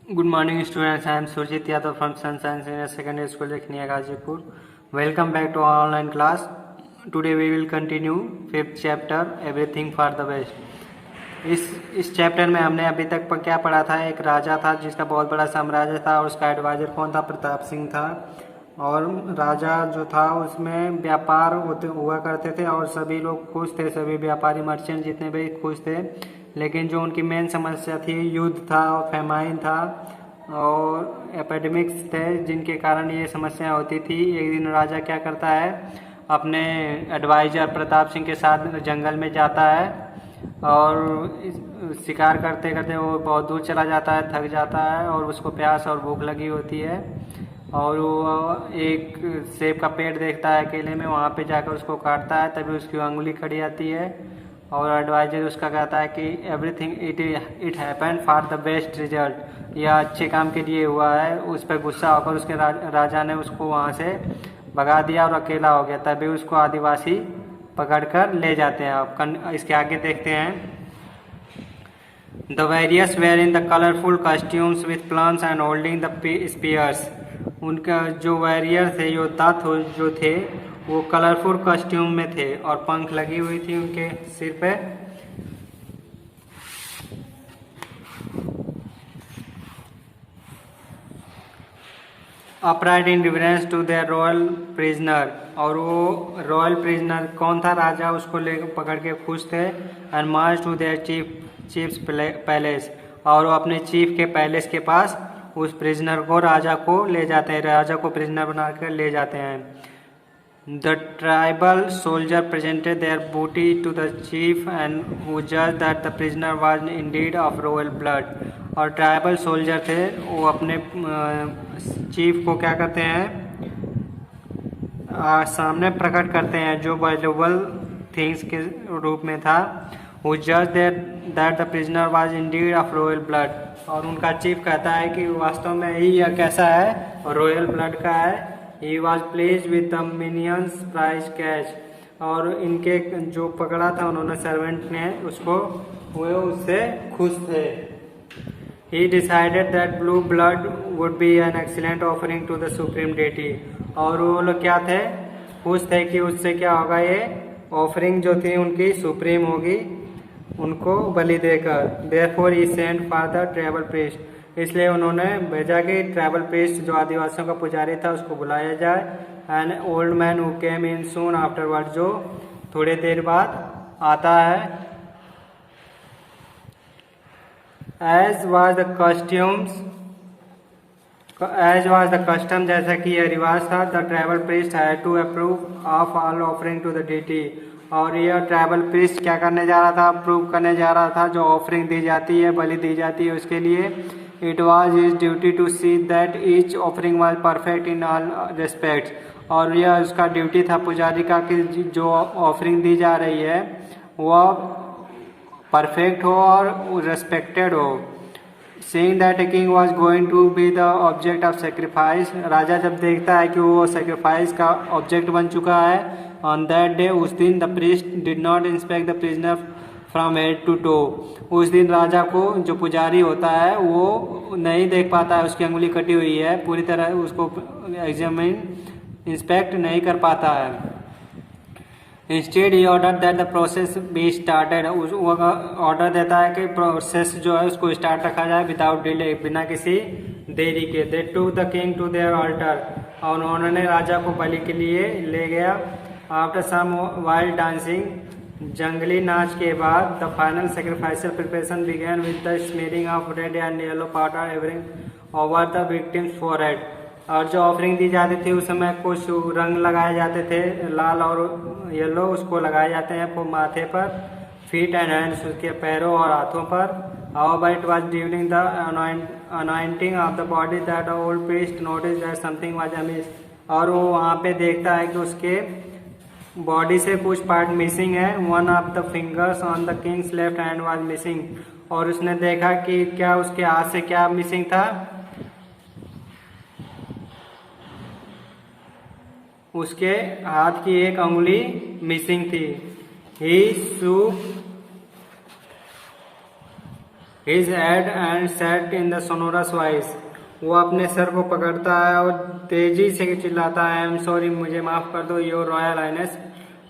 Good morning, students. I am Surjit Yadav from Sunshine Senior Secondary School, Jakhnia, Gazipur. Welcome back to our online class. Today we will continue fifth chapter, Everything for the Best. इस chapter में हमने अभी तक क्या पढ़ा था। एक राजा था जिसका बहुत बड़ा साम्राज्य था और उसका एडवाइजर कौन था? प्रताप सिंह था। और राजा जो था उसमें व्यापार हुआ करते थे और सभी लोग खुश थे, सभी व्यापारी मर्चेंट जितने भी खुश थे। लेकिन जो उनकी मेन समस्या थी युद्ध था और फेमाइन था और एपिडेमिक्स थे जिनके कारण ये समस्या होती थी। एक दिन राजा क्या करता है, अपने एडवाइजर प्रताप सिंह के साथ जंगल में जाता है और शिकार करते करते वो बहुत दूर चला जाता है, थक जाता है और उसको प्यास और भूख लगी होती है और वो एक सेब का पेड़ देखता है अकेले में, वहाँ पे जाकर उसको काटता है। तभी उसकी उंगली खड़ी आती है और एडवाइजर उसका कहता है कि everything it happen for the best result, यह अच्छे काम के लिए हुआ है। उस पर गुस्सा होकर उसके राजा ने उसको वहाँ से भगा दिया और अकेला हो गया। तभी उसको आदिवासी पकड़कर ले जाते हैं। अब इसके आगे देखते हैं। The warriors were in the colorful costumes with plants and holding the spears. उनका जो वॉरियर थे, योद्धा जो थे, वो कलरफुल कॉस्ट्यूम में थे और पंख लगी हुई थी उनके सिर पे। Upright in reverence to their royal prisoner, और वो रॉयल प्रिजनर कौन था? राजा उसको ले पकड़ के खुश थे। And march to their chiefs palace, और वो अपने चीफ के पैलेस के पास उस प्रिजनर को, राजा को ले जाते हैं, राजा को प्रिजनर बना कर ले जाते हैं। The tribal soldier presented their booty to the chief and who judged that the prisoner was indeed of royal blood. और ट्राइबल सोल्जर थे, वो अपने चीफ को क्या करते हैं, सामने प्रकट करते हैं जो वैल्यूएबल थिंग्स के रूप में था। Who judged that the prisoner was indeed of royal blood, और उनका चीफ कहता है कि वास्तव में ही यह कैसा है, रॉयल ब्लड का है। He was pleased with the minions prize catch, और इनके जो पकड़ा था उन्होंने सर्वेंट ने उसको, वो उससे खुश थे। He decided that blue blood would be an excellent offering to the supreme deity, और वो लोग क्या थे, खुश थे कि उससे क्या होगा, ये ऑफरिंग जो थी उनकी सुप्रीम होगी, उनको बलि देकर। Therefore he sent for the tribal priest, इसलिए उन्होंने भेजा कि ट्राइबल प्रीस्ट जो आदिवासियों का पुजारी था उसको बुलाया जाए। An old man who came in soon afterward, जो थोड़े देर बाद आता है। एज वाज द कस्टम, जैसा कि यह रिवाज था, the tribal priest had to approve of all offering to the deity, और यह ट्राइबल प्रीस्ट क्या करने जा रहा था, अप्रूव करने जा रहा था जो ऑफरिंग दी जाती है, बलि दी जाती है उसके लिए। It was his duty to see that each offering was perfect in all respects, और यह उसका ड्यूटी था पुजारी का कि जो ऑफरिंग दी जा रही है वह परफेक्ट हो और रेस्पेक्टेड हो। Seeing that a king was going to be the object of sacrifice, राजा जब देखता है कि वो सेक्रीफाइस का ऑब्जेक्ट बन चुका है, on that day, उस दिन the priest did not inspect the prisoner from head to toe, उस दिन राजा को जो पुजारी होता है वो नहीं देख पाता है, उसकी अंगुली कटी हुई है, पूरी तरह उसको एग्जामिन इंस्पेक्ट नहीं कर पाता है। Instead he order that the process be started, order देता है कि प्रोसेस जो है उसको स्टार्ट रखा जाए विदाउट डिले, बिना किसी देरी के। They took the king to their altar, और उन्होंने राजा को बलि के लिए ले गया। आफ्टर सम वाइल्ड डांसिंग, जंगली नाच के बाद, the final sacrificial preparation begin with the smearing of red and yellow powder everything over the victim's forehead, और जो ऑफरिंग दी जाती थी उस समय कुछ रंग लगाए जाते थे, लाल और येलो, उसको लगाए जाते हैं माथे पर, फीट एंड हैंड्स, उसके पैरों और हाथों पर। However, it was during the anointing of the body that the old priest noticed that something was amiss, और वो वहाँ पे देखता है कि उसके बॉडी से कुछ पार्ट मिसिंग है। One of the fingers on the Kings left hand was missing, और उसने देखा कि क्या उसके हाथ से क्या मिसिंग था, उसके हाथ की एक उंगली मिसिंग थी। ही His head and set in the sonorous voice. वो अपने सर को पकड़ता है और तेजी से चिल्लाता है, आई एम सॉरी, मुझे माफ कर दो, योर रॉयल हाइनेस,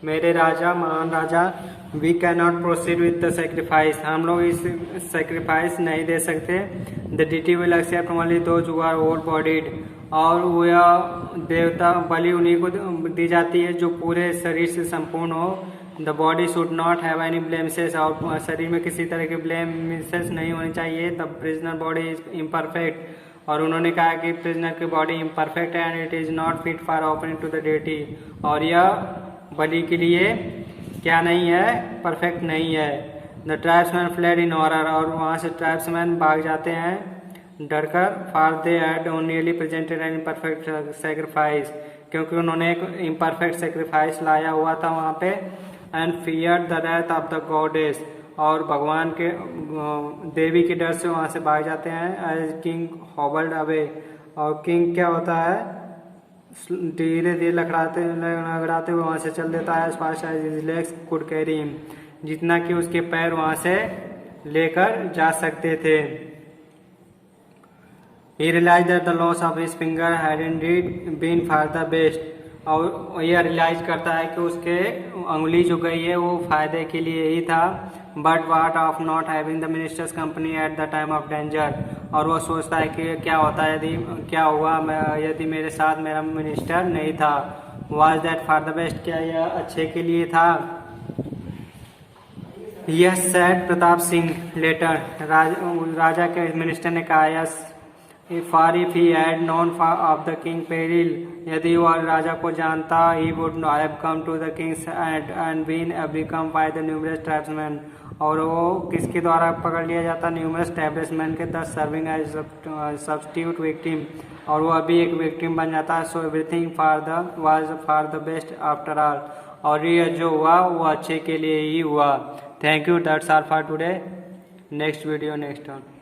मेरे राजा, महान राजा, we can not proceed with the sacrifice, हम लोग इस सेक्रीफाइस नहीं दे सकते। The deity will accept only those who are whole bodied, और वह देवता बलि उन्हीं को दी जाती है जो पूरे शरीर से संपूर्ण हो। The body should not have any blemishes, और शरीर में किसी तरह के ब्लेमिसेस नहीं होनी चाहिए। The prisoner body is imperfect, और उन्होंने कहा कि प्रिजनर की बॉडी इम्परफेक्ट है and it is not fit for offering to the deity, और यह बलि के लिए क्या नहीं है, परफेक्ट नहीं है। The tribesman fled in horror, और वहाँ से ट्राइब्समैन भाग जाते हैं डरकर। For they had only presented N imperfect sacrifice, क्योंकि उन्होंने एक इम्परफेक्ट सेक्रीफाइस लाया हुआ था वहाँ पे। And feared the wrath of the goddess, और भगवान के देवी के डर से वहाँ से भाग जाते हैं। एज किंग हॉबल्ड अवे, और किंग क्या होता है, धीरे धीरे लगड़ाते हुए वहाँ से चल देता है। Fast as his legs could carry him, जितना कि उसके पैर वहाँ से लेकर जा सकते थे। He realized that the loss of his finger had indeed been for the best, और यह रियलाइज करता है कि उसके उंगली जो गई है वो फायदे के लिए ही था। But what of not having the ministers company at the time of danger, और वो सोचता है कि क्या होता है क्या हुआ यदि मेरे साथ मेरा मिनिस्टर नहीं था। Was that for the best, क्या यह अच्छे के लिए था। Yes said Pratap Singh later, राजा के मिनिस्टर ने कहा, yes for if he had known of the king peril, यदि वह राजा को जानता, he would have come to the king's and been become by the numerous tribesman, और वो किसके द्वारा पकड़ लिया जाता, न्यूमरस ट्राइब्समैन के, दस सर्विंग एज सब्स्टिट्यूट विक्टिम, और वो अभी एक विक्टिम बन जाता है। So everything was for the best after all, और ये जो हुआ वो अच्छे के लिए ही हुआ। Thank you, that's all for today. Next video next time.